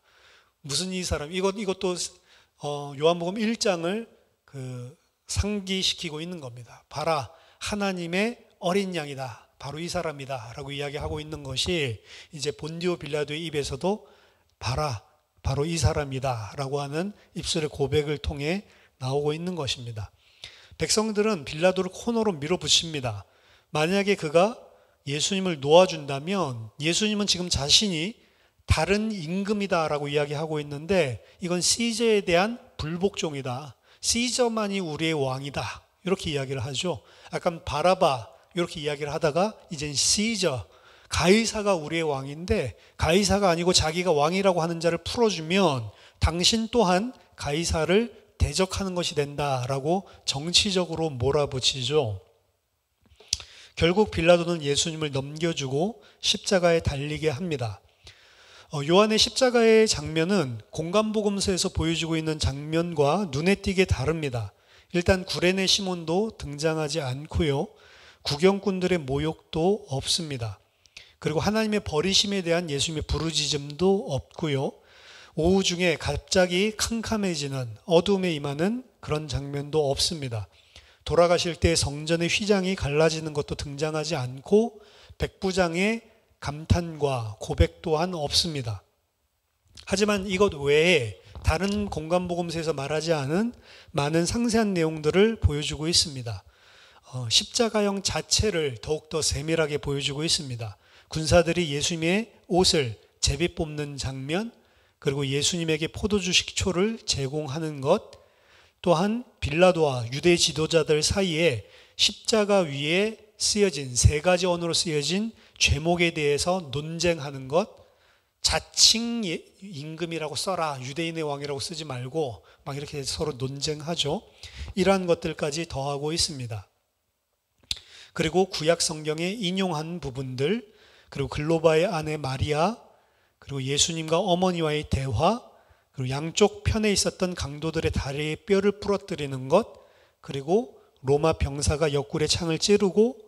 Speaker 1: 무슨 이 사람? 이것도 요한복음 1장을 상기시키고 있는 겁니다. 봐라, 하나님의 어린 양이다. 바로 이 사람이다 라고 이야기하고 있는 것이 이제 본디오 빌라도의 입에서도 봐라, 바로 이 사람이다 라고 하는 입술의 고백을 통해 나오고 있는 것입니다. 백성들은 빌라도를 코너로 밀어붙입니다. 만약에 그가 예수님을 놓아준다면 예수님은 지금 자신이 다른 임금이다라고 이야기하고 있는데 이건 시저에 대한 불복종이다. 시저만이 우리의 왕이다. 이렇게 이야기를 하죠. 약간 바라바, 이렇게 이야기를 하다가 이젠 시저, 가이사가 우리의 왕인데 가이사가 아니고 자기가 왕이라고 하는 자를 풀어주면 당신 또한 가이사를 대적하는 것이 된다라고 정치적으로 몰아붙이죠. 결국 빌라도는 예수님을 넘겨주고 십자가에 달리게 합니다. 요한의 십자가의 장면은 공간복음서에서 보여주고 있는 장면과 눈에 띄게 다릅니다. 일단 구레네 시몬도 등장하지 않고요. 구경꾼들의 모욕도 없습니다. 그리고 하나님의 버리심에 대한 예수님의 부르짖음도 없고요. 오후 중에 갑자기 캄캄해지는 어둠에 임하는 그런 장면도 없습니다. 돌아가실 때 성전의 휘장이 갈라지는 것도 등장하지 않고 백부장의 감탄과 고백 또한 없습니다. 하지만 이것 외에 다른 공간복음서에서 말하지 않은 많은 상세한 내용들을 보여주고 있습니다. 십자가형 자체를 더욱더 세밀하게 보여주고 있습니다. 군사들이 예수님의 옷을 제비 뽑는 장면, 그리고 예수님에게 포도주 식초를 제공하는 것, 또한 빌라도와 유대 지도자들 사이에 십자가 위에 쓰여진 세 가지 언어로 쓰여진 죄목에 대해서 논쟁하는 것, 자칭 임금이라고 써라, 유대인의 왕이라고 쓰지 말고 막 이렇게 서로 논쟁하죠. 이러한 것들까지 더하고 있습니다. 그리고 구약 성경에 인용한 부분들, 그리고 글로바의 아내 마리아, 그리고 예수님과 어머니와의 대화, 그리고 양쪽 편에 있었던 강도들의 다리에 뼈를 부러뜨리는 것, 그리고 로마 병사가 옆구리에 창을 찌르고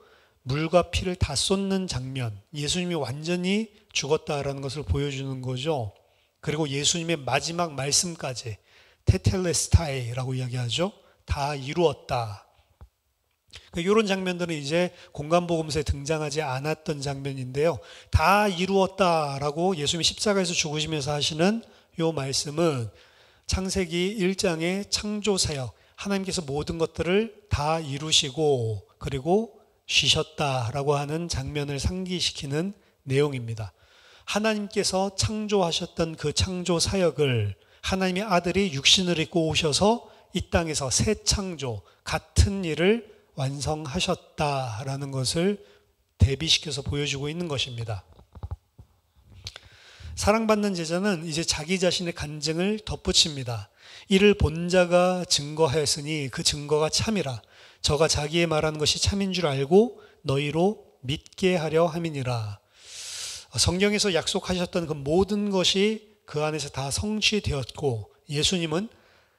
Speaker 1: 물과 피를 다 쏟는 장면, 예수님이 완전히 죽었다라는 것을 보여주는 거죠. 그리고 예수님의 마지막 말씀까지 테텔레스타이라고 이야기하죠. 다 이루었다. 이런 장면들은 이제 공간복음서에 등장하지 않았던 장면인데요. 다 이루었다라고 예수님이 십자가에서 죽으시면서 하시는 이 말씀은 창세기 1장의 창조사역, 하나님께서 모든 것들을 다 이루시고 그리고 쉬셨다라고 하는 장면을 상기시키는 내용입니다. 하나님께서 창조하셨던 그 창조사역을 하나님의 아들이 육신을 입고 오셔서 이 땅에서 새 창조, 같은 일을 완성하셨다라는 것을 대비시켜서 보여주고 있는 것입니다. 사랑받는 제자는 이제 자기 자신의 간증을 덧붙입니다. 이를 본 자가 증거하였으니 그 증거가 참이라. 저가 자기의 말하는 것이 참인 줄 알고 너희로 믿게 하려 함이니라. 성경에서 약속하셨던 그 모든 것이 그 안에서 다 성취되었고 예수님은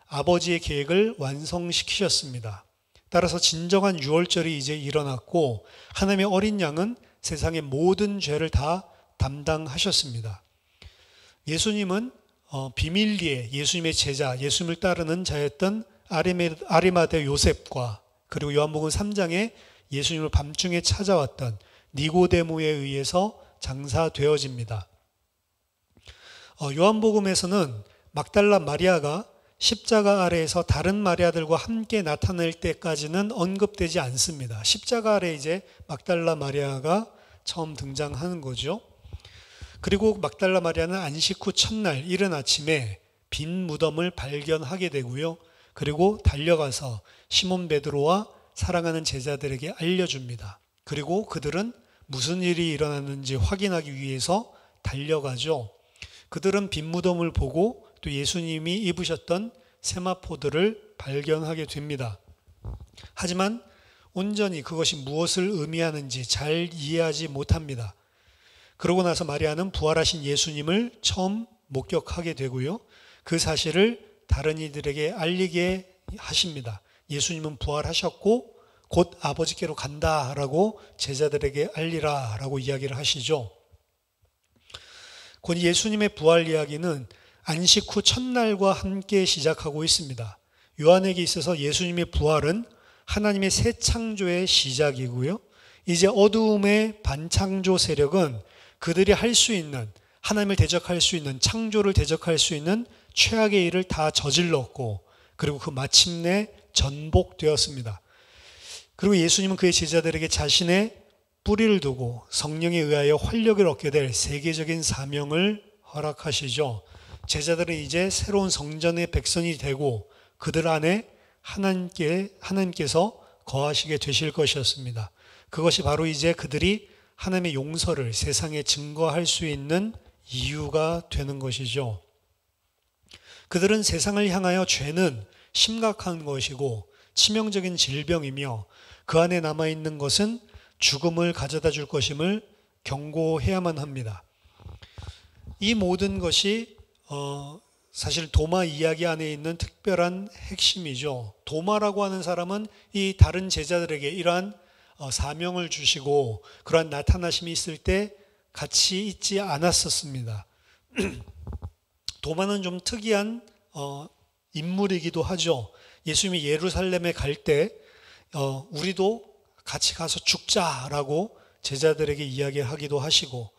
Speaker 1: 아버지의 계획을 완성시키셨습니다. 따라서 진정한 유월절이 이제 일어났고 하나님의 어린 양은 세상의 모든 죄를 다 담당하셨습니다. 예수님은 비밀리에 예수님의 제자, 예수님을 따르는 자였던 아리마대 요셉과 그리고 요한복음 3장에 예수님을 밤중에 찾아왔던 니고데모에 의해서 장사되어집니다. 요한복음에서는 막달라 마리아가 십자가 아래에서 다른 마리아들과 함께 나타날 때까지는 언급되지 않습니다. 십자가 아래 이제 막달라 마리아가 처음 등장하는 거죠. 그리고 막달라 마리아는 안식 후 첫날 이른 아침에 빈 무덤을 발견하게 되고요. 그리고 달려가서 시몬 베드로와 사랑하는 제자들에게 알려줍니다. 그리고 그들은 무슨 일이 일어났는지 확인하기 위해서 달려가죠. 그들은 빈 무덤을 보고 또 예수님이 입으셨던 세마포들을 발견하게 됩니다. 하지만 온전히 그것이 무엇을 의미하는지 잘 이해하지 못합니다. 그러고 나서 마리아는 부활하신 예수님을 처음 목격하게 되고요. 그 사실을 다른 이들에게 알리게 하십니다. 예수님은 부활하셨고 곧 아버지께로 간다라고 제자들에게 알리라라고 이야기를 하시죠. 곧 예수님의 부활 이야기는 안식 후 첫날과 함께 시작하고 있습니다. 요한에게 있어서 예수님의 부활은 하나님의 새 창조의 시작이고요. 이제 어두움의 반창조 세력은 그들이 할 수 있는, 하나님을 대적할 수 있는, 창조를 대적할 수 있는 최악의 일을 다 저질렀고 그리고 그 마침내 전복되었습니다. 그리고 예수님은 그의 제자들에게 자신의 뿌리를 두고 성령에 의하여 활력을 얻게 될 세계적인 사명을 허락하시죠. 제자들은 이제 새로운 성전의 백성이 되고 그들 안에 하나님께서 거하시게 되실 것이었습니다. 그것이 바로 이제 그들이 하나님의 용서를 세상에 증거할 수 있는 이유가 되는 것이죠. 그들은 세상을 향하여 죄는 심각한 것이고 치명적인 질병이며 그 안에 남아있는 것은 죽음을 가져다 줄 것임을 경고해야만 합니다. 이 모든 것이 사실 도마 이야기 안에 있는 특별한 핵심이죠. 도마라고 하는 사람은 이 다른 제자들에게 이러한 사명을 주시고 그러한 나타나심이 있을 때 같이 있지 않았었습니다. 도마는 좀 특이한 인물이기도 하죠. 예수님이 예루살렘에 갈 때 우리도 같이 가서 죽자라고 제자들에게 이야기하기도 하시고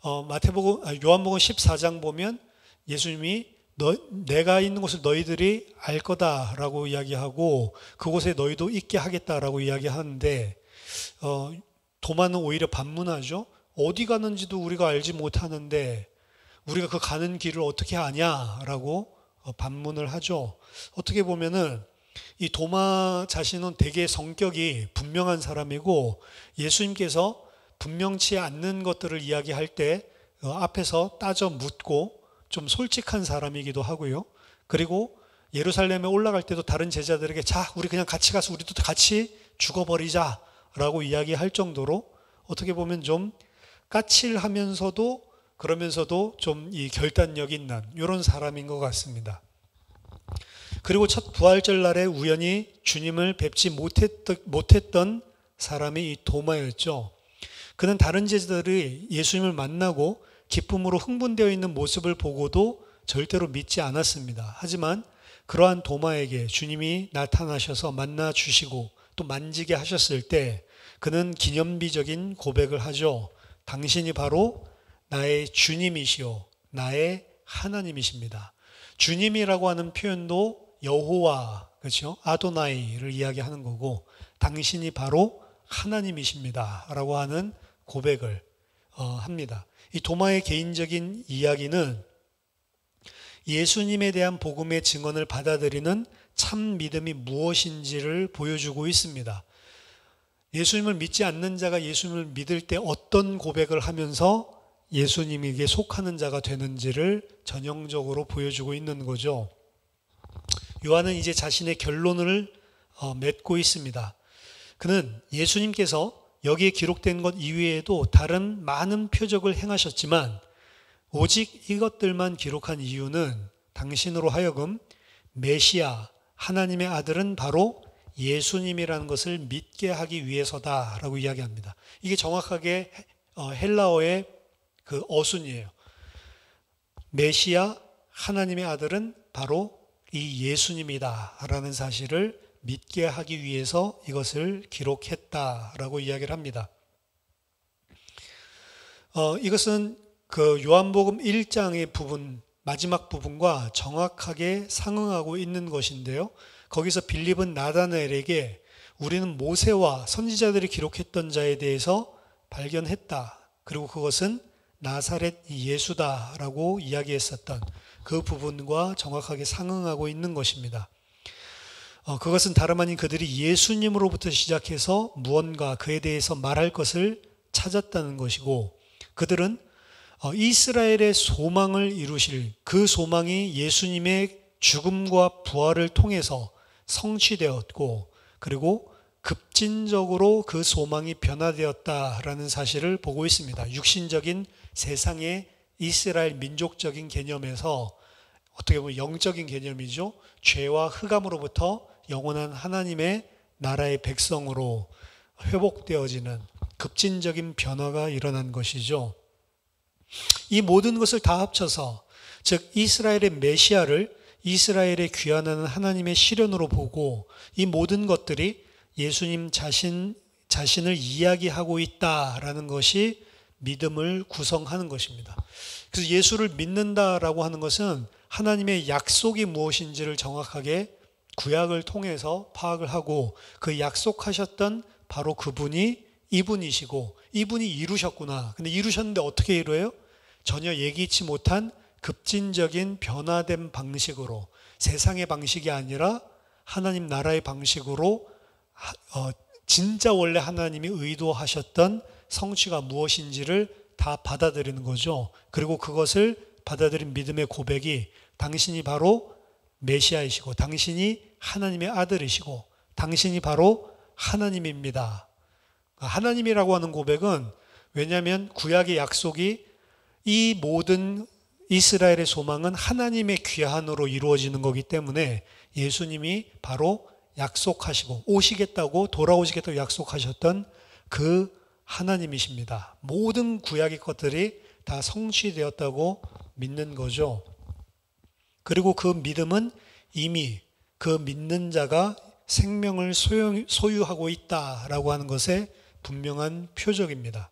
Speaker 1: 요한복음 14장 보면 예수님이 내가 있는 곳을 너희들이 알 거다라고 이야기하고 그곳에 너희도 있게 하겠다라고 이야기하는데 도마는 오히려 반문하죠. 어디 가는지도 우리가 알지 못하는데 우리가 그 가는 길을 어떻게 아냐라고 반문을 하죠. 어떻게 보면은 이 도마 자신은 되게 성격이 분명한 사람이고 예수님께서 분명치 않는 것들을 이야기할 때 앞에서 따져 묻고 좀 솔직한 사람이기도 하고요. 그리고 예루살렘에 올라갈 때도 다른 제자들에게 자, 우리 그냥 같이 가서 우리도 같이 죽어버리자라고 이야기할 정도로 어떻게 보면 좀 까칠하면서도 그러면서도 좀 이 결단력 있는 이런 사람인 것 같습니다. 그리고 첫 부활절 날에 우연히 주님을 뵙지 못했던 사람이 이 도마였죠. 그는 다른 제자들이 예수님을 만나고 기쁨으로 흥분되어 있는 모습을 보고도 절대로 믿지 않았습니다. 하지만 그러한 도마에게 주님이 나타나셔서 만나 주시고 또 만지게 하셨을 때 그는 기념비적인 고백을 하죠. 당신이 바로 나의 주님이시오, 나의 하나님이십니다. 주님이라고 하는 표현도 여호와, 그렇죠? 아도나이를 이야기하는 거고 당신이 바로 하나님이십니다 라고 하는 고백을 합니다. 이 도마의 개인적인 이야기는 예수님에 대한 복음의 증언을 받아들이는 참 믿음이 무엇인지를 보여주고 있습니다. 예수님을 믿지 않는 자가 예수님을 믿을 때 어떤 고백을 하면서 예수님에게 속하는 자가 되는지를 전형적으로 보여주고 있는 거죠. 요한은 이제 자신의 결론을 맺고 있습니다. 그는 예수님께서 여기에 기록된 것 이외에도 다른 많은 표적을 행하셨지만 오직 이것들만 기록한 이유는 당신으로 하여금 메시아, 하나님의 아들은 바로 예수님이라는 것을 믿게 하기 위해서다라고 이야기합니다. 이게 정확하게 헬라어의 그 어순이에요. 메시아, 하나님의 아들은 바로 이 예수님이다라는 사실을 믿게 하기 위해서 이것을 기록했다라고 이야기를 합니다. 이것은 그 요한복음 1장의 부분, 마지막 부분과 정확하게 상응하고 있는 것인데요. 거기서 빌립은 나다나엘에게 우리는 모세와 선지자들이 기록했던 자에 대해서 발견했다. 그리고 그것은 나사렛 예수다라고 이야기했었던 그 부분과 정확하게 상응하고 있는 것입니다. 그것은 다름 아닌 그들이 예수님으로부터 시작해서 무언가 그에 대해서 말할 것을 찾았다는 것이고 그들은 이스라엘의 소망을 이루실 그 소망이 예수님의 죽음과 부활을 통해서 성취되었고 그리고 급진적으로 그 소망이 변화되었다라는 사실을 보고 있습니다. 육신적인 세상의 이스라엘 민족적인 개념에서 어떻게 보면 영적인 개념이죠. 죄와 흑암으로부터 영원한 하나님의 나라의 백성으로 회복되어지는 급진적인 변화가 일어난 것이죠. 이 모든 것을 다 합쳐서 즉 이스라엘의 메시아를 이스라엘의 귀환하는 하나님의 시련으로 보고 이 모든 것들이 예수님 자신을 이야기하고 있다라는 것이 믿음을 구성하는 것입니다. 그래서 예수를 믿는다라고 하는 것은 하나님의 약속이 무엇인지를 정확하게 구약을 통해서 파악을 하고 그 약속하셨던 바로 그분이 이분이시고 이분이 이루셨구나. 근데 이루셨는데 어떻게 이루어요? 전혀 예기치 못한 급진적인 변화된 방식으로 세상의 방식이 아니라 하나님 나라의 방식으로 진짜 원래 하나님이 의도하셨던 성취가 무엇인지를 다 받아들이는 거죠. 그리고 그것을 받아들인 믿음의 고백이 당신이 바로 메시아이시고 당신이 하나님의 아들이시고 당신이 바로 하나님입니다. 하나님이라고 하는 고백은, 왜냐하면 구약의 약속이 이 모든 이스라엘의 소망은 하나님의 귀환으로 이루어지는 거기 때문에 예수님이 바로 약속하시고 오시겠다고, 돌아오시겠다고 약속하셨던 그 하나님이십니다. 모든 구약의 것들이 다 성취되었다고 믿는 거죠. 그리고 그 믿음은 이미 그 믿는 자가 생명을 소유하고 있다라고 하는 것의 분명한 표적입니다.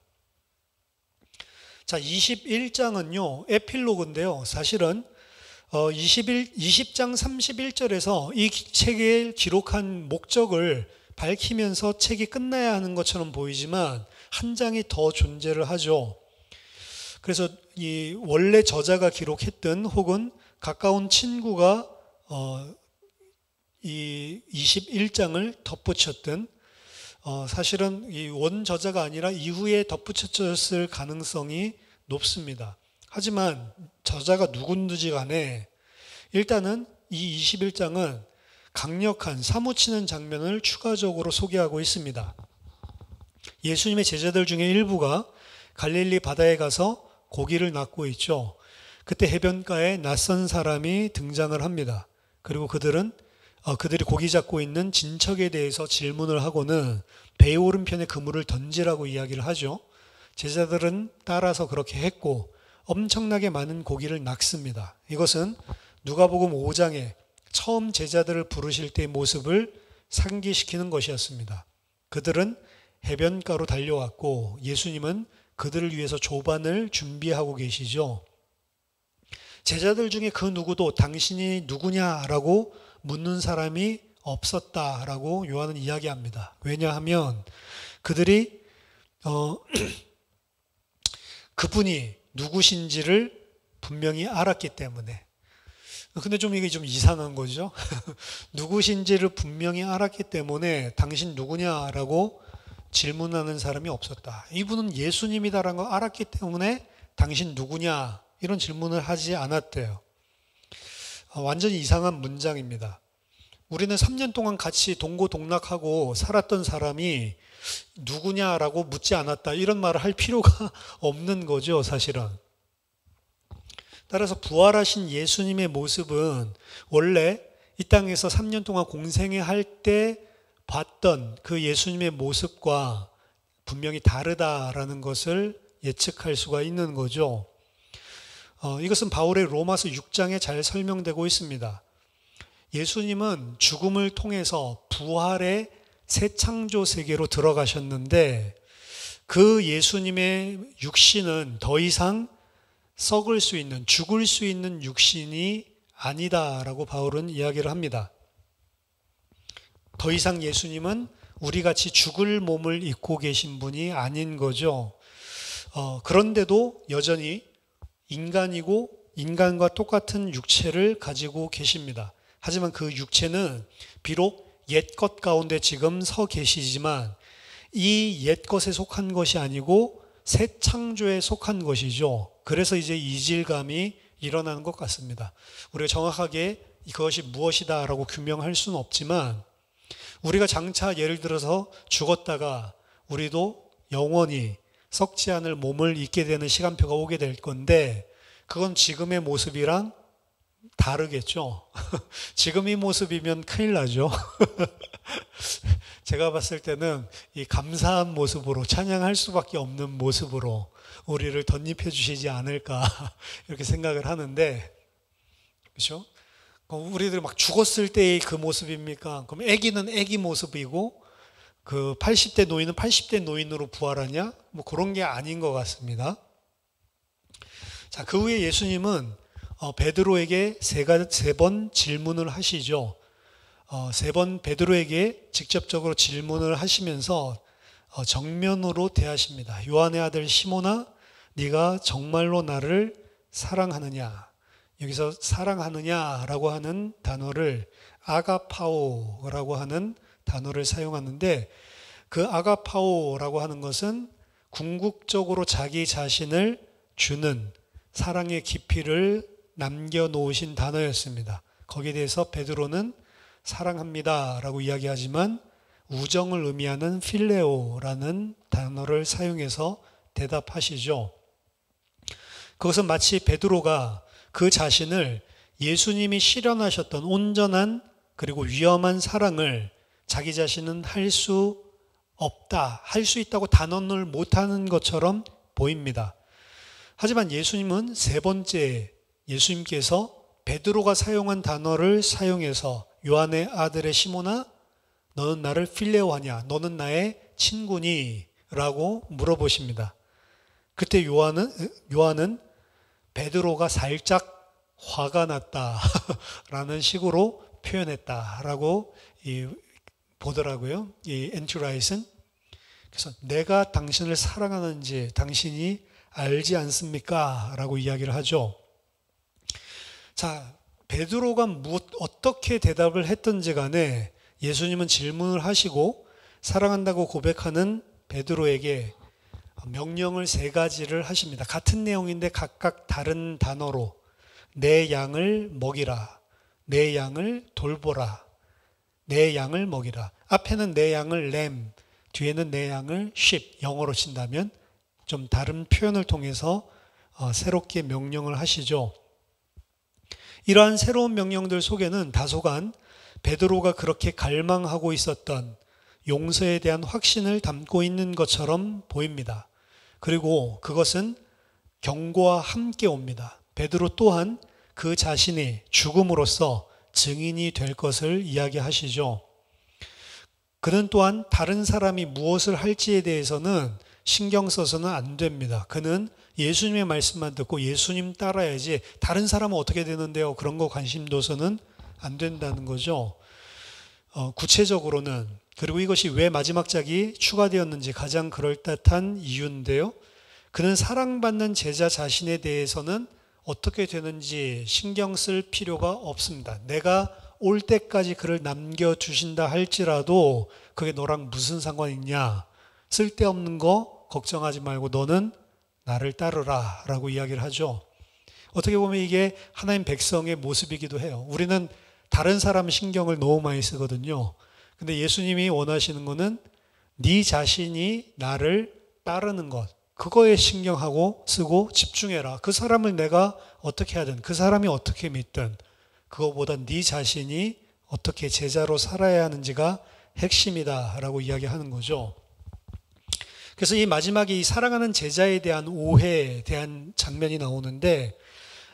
Speaker 1: 자, 21장은요, 에필로그인데요. 사실은 20장 31절에서 이 책에 기록한 목적을 밝히면서 책이 끝나야 하는 것처럼 보이지만 한 장이 더 존재를 하죠. 그래서 이 원래 저자가 기록했든 혹은 가까운 친구가 이 21장을 덧붙였든 사실은 이 원 저자가 아니라 이후에 덧붙였을 가능성이 높습니다. 하지만 저자가 누군지 간에 일단은 이 21장은 강력한 사무치는 장면을 추가적으로 소개하고 있습니다. 예수님의 제자들 중에 일부가 갈릴리 바다에 가서 고기를 낚고 있죠. 그때 해변가에 낯선 사람이 등장을 합니다. 그리고 그들이 고기 잡고 있는 진척에 대해서 질문을 하고는 배 오른편에 그물을 던지라고 이야기를 하죠. 제자들은 따라서 그렇게 했고 엄청나게 많은 고기를 낚습니다. 이것은 누가복음 5장에 처음 제자들을 부르실 때의 모습을 상기시키는 것이었습니다. 그들은 해변가로 달려왔고 예수님은 그들을 위해서 조반을 준비하고 계시죠. 제자들 중에 그 누구도 당신이 누구냐라고 묻는 사람이 없었다라고 요한은 이야기합니다. 왜냐하면 그들이 그분이 누구신지를 분명히 알았기 때문에. 근데 이게 좀 이상한 거죠. 누구신지를 분명히 알았기 때문에 당신 누구냐라고 질문하는 사람이 없었다. 이분은 예수님이다라는 걸 알았기 때문에 당신 누구냐 이런 질문을 하지 않았대요. 완전히 이상한 문장입니다. 우리는 3년 동안 같이 동고동락하고 살았던 사람이 누구냐라고 묻지 않았다 이런 말을 할 필요가 없는 거죠, 사실은. 따라서 부활하신 예수님의 모습은 원래 이 땅에서 3년 동안 공생애 할 때 봤던 그 예수님의 모습과 분명히 다르다라는 것을 예측할 수가 있는 거죠. 이것은 바울의 로마서 6장에 잘 설명되고 있습니다. 예수님은 죽음을 통해서 부활의 새 창조 세계로 들어가셨는데 그 예수님의 육신은 더 이상 썩을 수 있는, 죽을 수 있는 육신이 아니다라고 바울은 이야기를 합니다. 더 이상 예수님은 우리같이 죽을 몸을 입고 계신 분이 아닌 거죠. 그런데도 여전히 인간이고 인간과 똑같은 육체를 가지고 계십니다. 하지만 그 육체는 비록 옛것 가운데 지금 서 계시지만 이 옛것에 속한 것이 아니고 새 창조에 속한 것이죠. 그래서 이제 이질감이 일어나는 것 같습니다. 우리가 정확하게 그것이 무엇이다라고 규명할 수는 없지만 우리가 장차 예를 들어서 죽었다가 우리도 영원히 썩지 않을 몸을 입게 되는 시간표가 오게 될 건데 그건 지금의 모습이랑 다르겠죠. 지금 이 모습이면 큰일 나죠. 제가 봤을 때는 이 감사한 모습으로 찬양할 수밖에 없는 모습으로 우리를 덧입혀 주시지 않을까 이렇게 생각을 하는데, 그렇죠? 우리들 막 죽었을 때의 그 모습입니까? 그럼 아기는 아기 모습이고 그 80대 노인은 80대 노인으로 부활하냐? 뭐 그런 게 아닌 것 같습니다. 자, 그 후에 예수님은 베드로에게 세 번 질문을 하시죠. 세 번 베드로에게 직접적으로 질문을 하시면서 정면으로 대하십니다. 요한의 아들 시몬아, 네가 정말로 나를 사랑하느냐? 여기서 사랑하느냐라고 하는 단어를 아가파오라고 하는 단어를 사용하는데 그 아가파오라고 하는 것은 궁극적으로 자기 자신을 주는 사랑의 깊이를 남겨놓으신 단어였습니다. 거기에 대해서 베드로는 사랑합니다 라고 이야기하지만 우정을 의미하는 필레오라는 단어를 사용해서 대답하시죠. 그것은 마치 베드로가 그 자신을 예수님이 실현하셨던 온전한 그리고 위험한 사랑을 자기 자신은 할 수 없다, 할 수 있다고 단언을 못하는 것처럼 보입니다. 하지만 예수님은 세 번째, 예수님께서 베드로가 사용한 단어를 사용해서 요한의 아들의 시몬아, 너는 나를 필레오하냐? 너는 나의 친구니? 라고 물어보십니다. 그때 요한은 베드로가 살짝 화가 났다 라는 식으로 표현했다라고 보더라고요. 이 엔츄라이슨. 그래서 내가 당신을 사랑하는지 당신이 알지 않습니까? 라고 이야기를 하죠. 자, 베드로가 어떻게 대답을 했든지 간에 예수님은 질문을 하시고 사랑한다고 고백하는 베드로에게 명령을 세 가지를 하십니다. 같은 내용인데 각각 다른 단어로 내 양을 먹이라, 내 양을 돌보라, 내 양을 먹이라. 앞에는 내 양을 램, 뒤에는 내 양을 sheep, 영어로 친다면 좀 다른 표현을 통해서 새롭게 명령을 하시죠. 이러한 새로운 명령들 속에는 다소간 베드로가 그렇게 갈망하고 있었던 용서에 대한 확신을 담고 있는 것처럼 보입니다. 그리고 그것은 경고와 함께 옵니다. 베드로 또한 그 자신이 죽음으로써 증인이 될 것을 이야기하시죠. 그는 또한 다른 사람이 무엇을 할지에 대해서는 신경 써서는 안 됩니다. 그는 예수님의 말씀만 듣고 예수님 따라야지 다른 사람은 어떻게 되는데요? 그런 거 관심 둬서는 안 된다는 거죠. 구체적으로는 그리고 이것이 왜 마지막 장이 추가되었는지 가장 그럴듯한 이유인데요. 그는 사랑받는 제자 자신에 대해서는 어떻게 되는지 신경 쓸 필요가 없습니다. 내가 올 때까지 그를 남겨주신다 할지라도 그게 너랑 무슨 상관이 있냐? 쓸데없는 거 걱정하지 말고 너는 나를 따르라 라고 이야기를 하죠. 어떻게 보면 이게 하나님 백성의 모습이기도 해요. 우리는 다른 사람 신경을 너무 많이 쓰거든요. 근데 예수님이 원하시는 거는 네 자신이 나를 따르는 것, 그거에 신경하고 쓰고 집중해라. 그 사람을 내가 어떻게 하든 그 사람이 어떻게 믿든 그거보다 네 자신이 어떻게 제자로 살아야 하는지가 핵심이다 라고 이야기하는 거죠. 그래서 이 마지막에 이 사랑하는 제자에 대한 오해에 대한 장면이 나오는데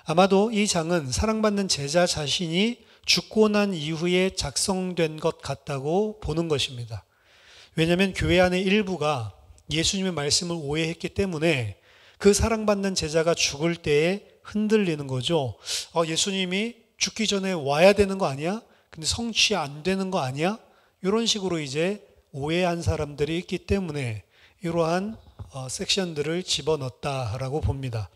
Speaker 1: 아마도 이 장은 사랑받는 제자 자신이 죽고 난 이후에 작성된 것 같다고 보는 것입니다. 왜냐하면 교회 안의 일부가 예수님의 말씀을 오해했기 때문에 그 사랑받는 제자가 죽을 때에 흔들리는 거죠. 예수님이 죽기 전에 와야 되는 거 아니야? 근데 성취 안 되는 거 아니야? 이런 식으로 이제 오해한 사람들이 있기 때문에 이러한 섹션들을 집어넣었다라고 봅니다.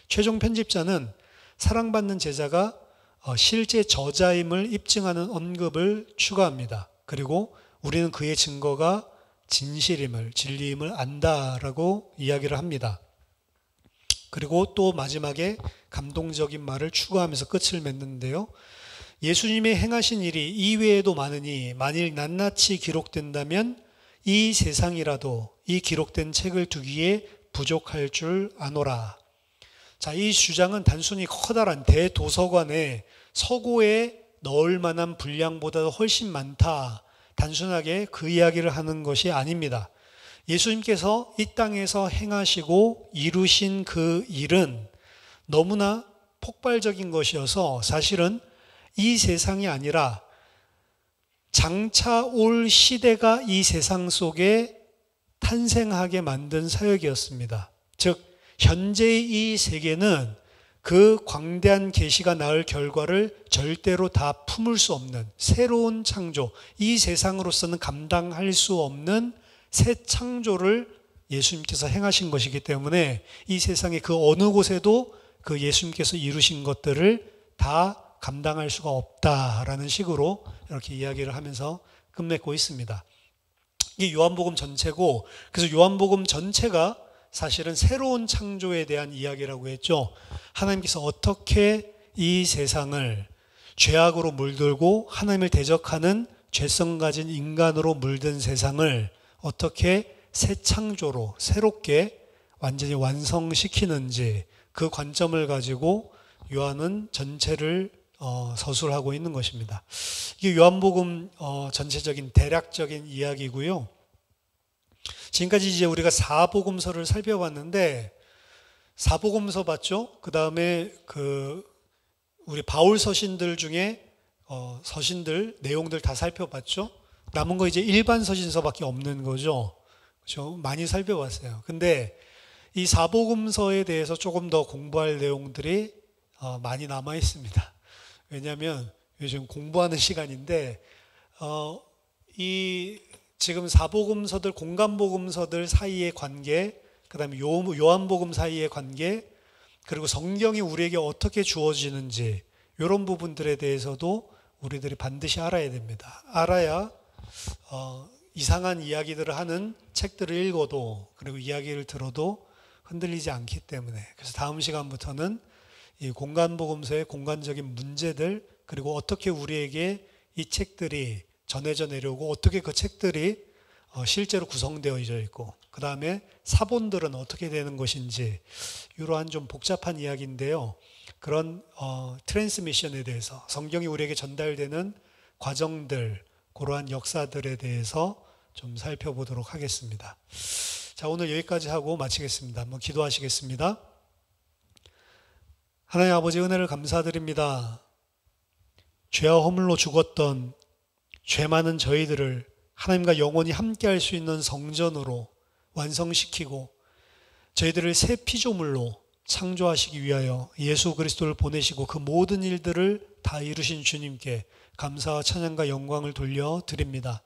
Speaker 1: 최종 편집자는 사랑받는 제자가 실제 저자임을 입증하는 언급을 추가합니다. 그리고 우리는 그의 증거가 진실임을, 진리임을 안다라고 이야기를 합니다. 그리고 또 마지막에 감동적인 말을 추가하면서 끝을 맺는데요. 예수님의 행하신 일이 이외에도 많으니 만일 낱낱이 기록된다면 이 세상이라도 이 기록된 책을 두기에 부족할 줄 아노라. 자, 이 주장은 단순히 커다란 대도서관에 서고에 넣을 만한 분량보다 훨씬 많다. 단순하게 그 이야기를 하는 것이 아닙니다. 예수님께서 이 땅에서 행하시고 이루신 그 일은 너무나 폭발적인 것이어서 사실은 이 세상이 아니라 장차 올 시대가 이 세상 속에 탄생하게 만든 사역이었습니다. 즉 현재의 이 세계는 그 광대한 계시가 낳을 결과를 절대로 다 품을 수 없는 새로운 창조, 이 세상으로서는 감당할 수 없는 새 창조를 예수님께서 행하신 것이기 때문에 이 세상의 그 어느 곳에도 그 예수님께서 이루신 것들을 다 감당할 수가 없다라는 식으로 이렇게 이야기를 하면서 끝맺고 있습니다. 이게 요한복음 전체고, 그래서 요한복음 전체가 사실은 새로운 창조에 대한 이야기라고 했죠. 하나님께서 어떻게 이 세상을 죄악으로 물들고 하나님을 대적하는 죄성 가진 인간으로 물든 세상을 어떻게 새 창조로 새롭게 완전히 완성시키는지, 그 관점을 가지고 요한은 전체를 서술하고 있는 것입니다. 이게 요한복음 전체적인 대략적인 이야기고요. 지금까지 이제 우리가 사복음서를 살펴봤는데, 사복음서 봤죠? 그 다음에 우리 바울 서신들 중에 서신들 내용들 다 살펴봤죠? 남은 거 이제 일반 서신서밖에 없는 거죠. 그렇죠? 많이 살펴봤어요. 근데 이 사복음서에 대해서 조금 더 공부할 내용들이 많이 남아 있습니다. 왜냐하면 요즘 공부하는 시간인데 이 지금 사복음서들, 공간복음서들 사이의 관계, 그 다음에 요한복음 사이의 관계, 그리고 성경이 우리에게 어떻게 주어지는지, 이런 부분들에 대해서도 우리들이 반드시 알아야 됩니다. 알아야 이상한 이야기들을 하는 책들을 읽어도, 그리고 이야기를 들어도 흔들리지 않기 때문에, 그래서 다음 시간부터는 이 공간복음서의 공간적인 문제들, 그리고 어떻게 우리에게 이 책들이 전해져 내려오고 어떻게 그 책들이 실제로 구성되어져 있고, 그 다음에 사본들은 어떻게 되는 것인지, 이러한 좀 복잡한 이야기인데요. 그런 트랜스미션에 대해서, 성경이 우리에게 전달되는 과정들, 그러한 역사들에 대해서 좀 살펴보도록 하겠습니다. 자, 오늘 여기까지 하고 마치겠습니다. 한번 기도하시겠습니다. 하나님 아버지, 은혜를 감사드립니다. 죄와 허물로 죽었던 죄 많은 저희들을 하나님과 영원히 함께할 수 있는 성전으로 완성시키고, 저희들을 새 피조물로 창조하시기 위하여 예수 그리스도를 보내시고 그 모든 일들을 다 이루신 주님께 감사와 찬양과 영광을 돌려드립니다.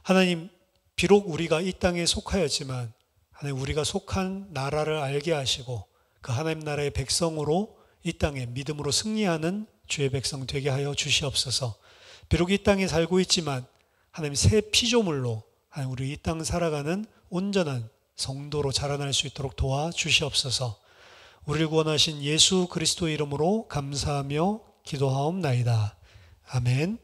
Speaker 1: 하나님, 비록 우리가 이 땅에 속하였지만 하나님, 우리가 속한 나라를 알게 하시고 그 하나님 나라의 백성으로 이 땅에 믿음으로 승리하는 주의 백성 되게 하여 주시옵소서. 비록 이 땅에 살고 있지만 하나님, 새 피조물로 하나님, 우리 이 땅 살아가는 온전한 성도로 자라날 수 있도록 도와주시옵소서. 우리를 구원하신 예수 그리스도 이름으로 감사하며 기도하옵나이다. 아멘.